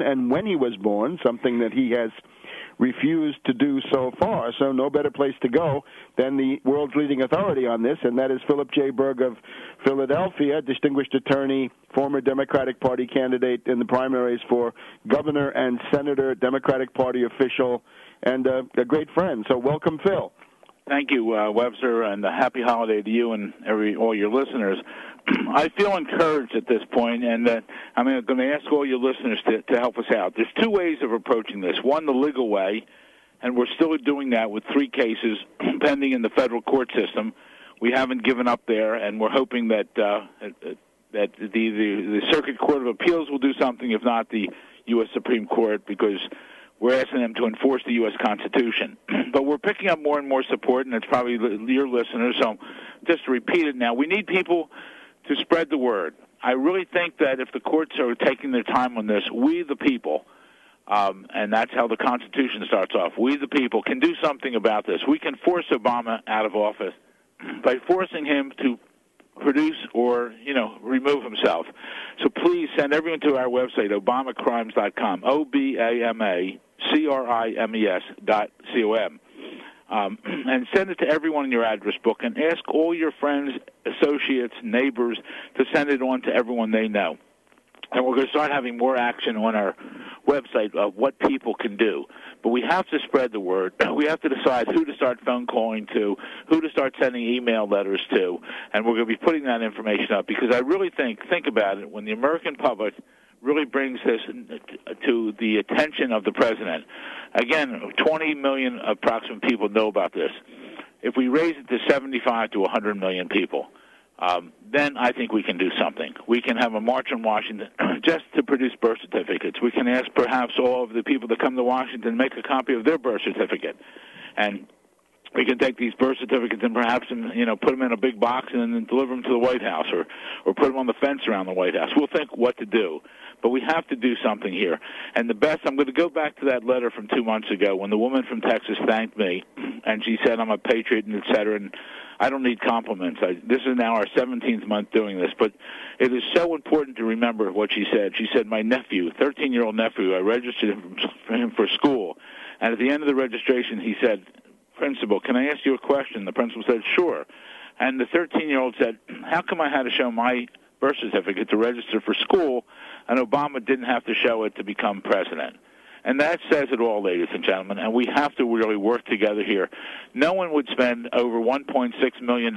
and when he was born, something that he has refused to do so far. So no better place to go than the world's leading authority on this, and that is Philip J. Berg of Philadelphia, distinguished attorney, former Democratic Party candidate in the primaries for governor and senator, Democratic Party official, and a great friend. So welcome, Phil. Thank you, Webster, and a happy holiday to you and all your listeners. I feel encouraged at this point, and I'm going to ask all your listeners to help us out. There's two ways of approaching this. One, the legal way, and we're still doing that with 3 cases pending in the federal court system. We haven't given up there, and we're hoping that the Circuit Court of Appeals will do something, if not the U.S. Supreme Court, because we're asking them to enforce the U.S. Constitution. But we're picking up more and more support, and it's probably your listeners, so just to repeat it now, we need people to spread the word. I really think that if the courts are taking their time on this, we the people, and that's how the Constitution starts off, we the people can do something about this. We can force Obama out of office by forcing him to produce or, remove himself. So please send everyone to our website, obamacrimes.com, OBAMACRIMES.com. And send it to everyone in your address book, and ask all your friends, associates, neighbors to send it on to everyone they know. And we're going to start having more action on our website of what people can do. But we have to spread the word. We have to decide who to start phone calling to, who to start sending email letters to, and we're going to be putting that information up because I really think about it, when the American public really brings this to the attention of the president. Again, 20 million approximate people know about this. If we raise it to 75 to 100 million people, then I think we can do something. We can have a march in Washington just to produce birth certificates. We can ask perhaps all of the people that come to Washington make a copy of their birth certificate. And we can take these birth certificates and perhaps, put them in a big box and then deliver them to the White House or put them on the fence around the White House. We'll think what to do. But we have to do something here. And the best, I'm going to go back to that letter from 2 months ago when the woman from Texas thanked me, and she said I'm a patriot and et cetera, and I don't need compliments. This is now our 17th month doing this, but it is so important to remember what she said. She said, my nephew, 13-year-old nephew, I registered him for school, and at the end of the registration he said, Principal, can I ask you a question? The principal said, sure. And the 13-year-old said, how come I had to show my birth certificate to register for school, and Obama didn't have to show it to become president? And that says it all, ladies and gentlemen, and we have to really work together here. No one would spend over $1.6 million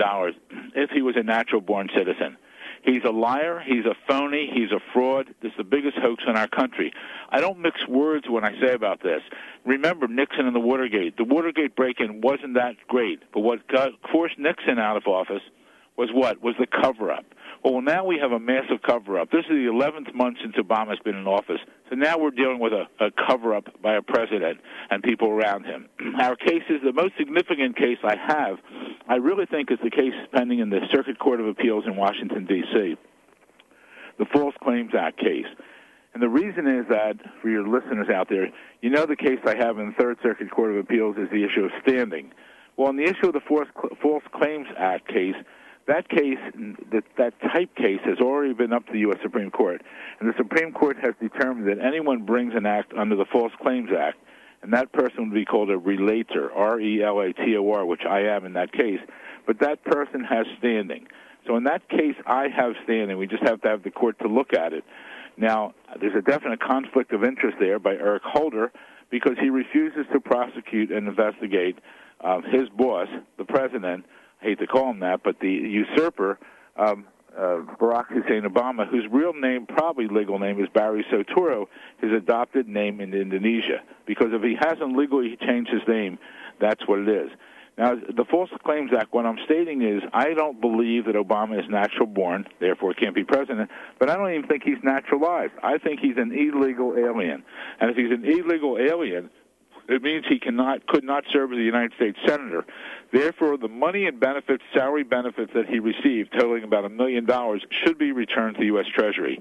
if he was a natural-born citizen. He's a liar, he's a phony, he's a fraud. This is the biggest hoax in our country. I don't mix words when I say about this. Remember Nixon and the Watergate. The Watergate break-in wasn't that great, but what forced Nixon out of office was what? Was the cover-up. Well, now we have a massive cover-up. This is the 11th month since Obama's been in office. So now we're dealing with a cover-up by a president and people around him. Our case is the most significant case I really think is the case pending in the Circuit Court of Appeals in Washington, D.C., the False Claims Act case. And the reason is that, for your listeners out there, the case I have in the Third Circuit Court of Appeals is the issue of standing. Well, on the issue of the False Claims Act case, that case, that type case, has already been up to the U.S. Supreme Court. And the Supreme Court has determined that anyone brings an act under the False Claims Act, and that person would be called a relator, R-E-L-A-T-O-R, which I am in that case. But that person has standing. So in that case, I have standing. We just have to have the court to look at it. Now, there's a definite conflict of interest there by Eric Holder because he refuses to prosecute and investigate his boss, the president. I hate to call him that, but the usurper, Barack Hussein Obama, whose real name, probably legal name, is Barry Soetoro, his adopted name in Indonesia. Because if he hasn't legally changed his name, that's what it is. Now, the False Claims Act, what I'm stating is I don't believe that Obama is natural born, therefore can't be president, but I don't even think he's naturalized. I think he's an illegal alien. And if he's an illegal alien, it means he could not serve as a United States Senator. Therefore, the money and benefits, salary benefits that he received, totaling about $1 million, should be returned to the U.S. Treasury.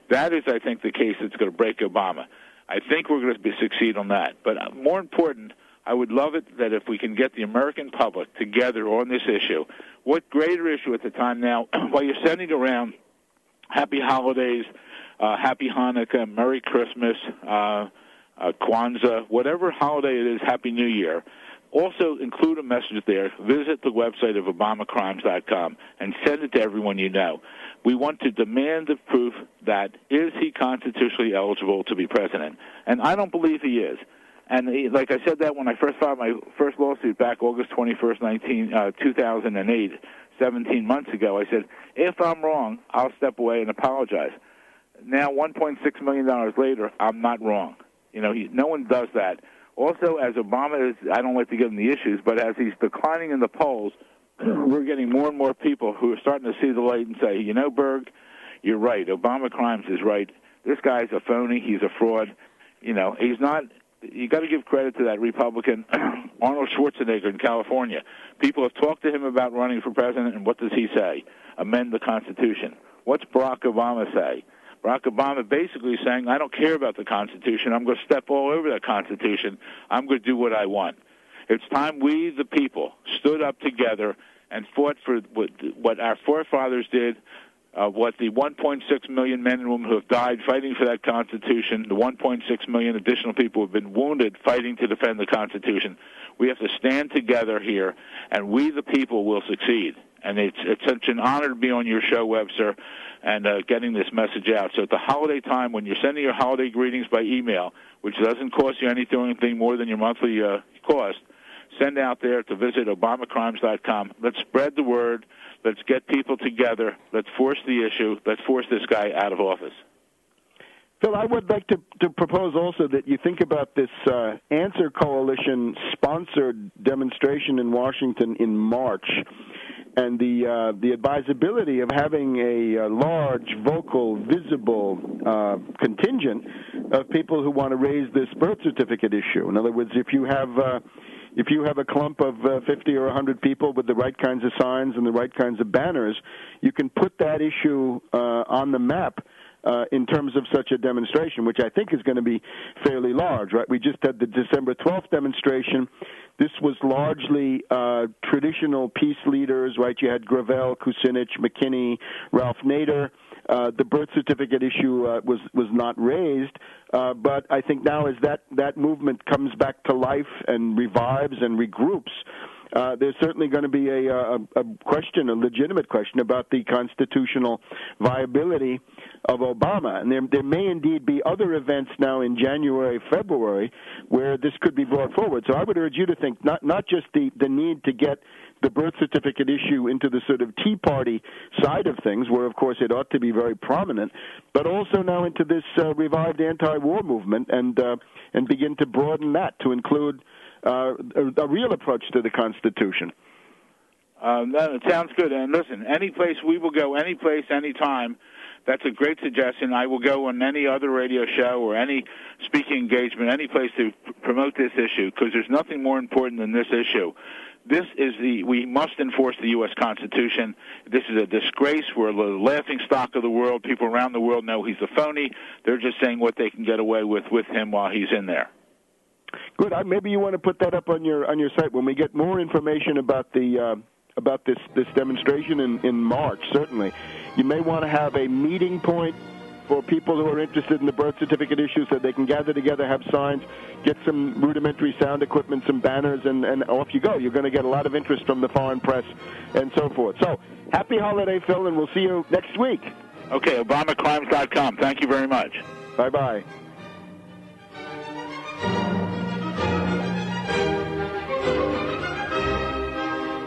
That is, I think, the case that's going to break Obama. I think we're going to succeed on that. But more important, I would love it that if we can get the American public together on this issue. What greater issue at the time now, while you're sending around happy holidays, Happy Hanukkah, Merry Christmas, Kwanzaa, whatever holiday it is, Happy New Year. Also include a message there. Visit the website of ObamaCrimes.com and send it to everyone you know. We want to demand the proof that is he constitutionally eligible to be president. And I don't believe he is. And like I said that when I first filed my first lawsuit back August 21st, 2008, 17 months ago, I said, if I'm wrong, I'll step away and apologize. Now, $1.6 million later, I'm not wrong. You know, no one does that. Also, as Obama is, I don't like to give him the issues, but as he's declining in the polls, we're getting more and more people who are starting to see the light and say, you know, Berg, you're right. Obama Crimes is right. This guy's a phony. He's a fraud. You know, he's not. You got to give credit to that Republican, Arnold Schwarzenegger in California. People have talked to him about running for president, and what does he say? Amend the Constitution. What's Barack Obama say? Barack Obama basically saying, I don't care about the Constitution. I'm going to step all over that Constitution. I'm going to do what I want. It's time we, the people, stood up together and fought for what our forefathers did, what the 1.6 million men and women who have died fighting for that Constitution, the 1.6 million additional people who have been wounded fighting to defend the Constitution. We have to stand together here, and we, the people, will succeed. And it's such an honor to be on your show, Webster, and getting this message out. So at the holiday time, when you're sending your holiday greetings by email, which doesn't cost you anything more than your monthly cost, send out there to visit ObamaCrimes.com. Let's spread the word. Let's get people together. Let's force the issue. Let's force this guy out of office. Phil, I would like to propose also that you think about this Answer Coalition-sponsored demonstration in Washington in March, and the advisability of having a large, vocal, visible contingent of people who want to raise this birth certificate issue. In other words, if you have a clump of 50 or 100 people with the right kinds of signs and the right kinds of banners, you can put that issue on the map in terms of such a demonstration, which I think is going to be fairly large, right? We just had the December 12th demonstration. This was largely traditional peace leaders, right? You had Gravel, Kucinich, McKinney, Ralph Nader. The birth certificate issue was not raised, but I think now as that movement comes back to life and revives and regroups, there's certainly going to be a question, a legitimate question about the constitutional viability of Obama. And there may indeed be other events now in January, February, where this could be brought forward. So I would urge you to think not just the need to get the birth certificate issue into the sort of Tea Party side of things, where, of course, it ought to be very prominent, but also now into this revived anti-war movement and begin to broaden that to include a real approach to the Constitution. That sounds good. And listen, any place we will go, any place, any time. That's a great suggestion. I will go on any other radio show or any speaking engagement, any place to promote this issue, because there's nothing more important than this issue. We must enforce the U.S. Constitution. This is a disgrace. We're the laughing stock of the world. People around the world know he's a phony. They're just saying what they can get away with him while he's in there. Good. Maybe you want to put that up on your site when we get more information about this demonstration in March. Certainly, you may want to have a meeting point for people who are interested in the birth certificate issue, so they can gather together, have signs, get some rudimentary sound equipment, some banners, and off you go. You're going to get a lot of interest from the foreign press and so forth. So, happy holiday, Phil, and we'll see you next week. Okay, ObamaCrimes.com. Thank you very much. Bye-bye.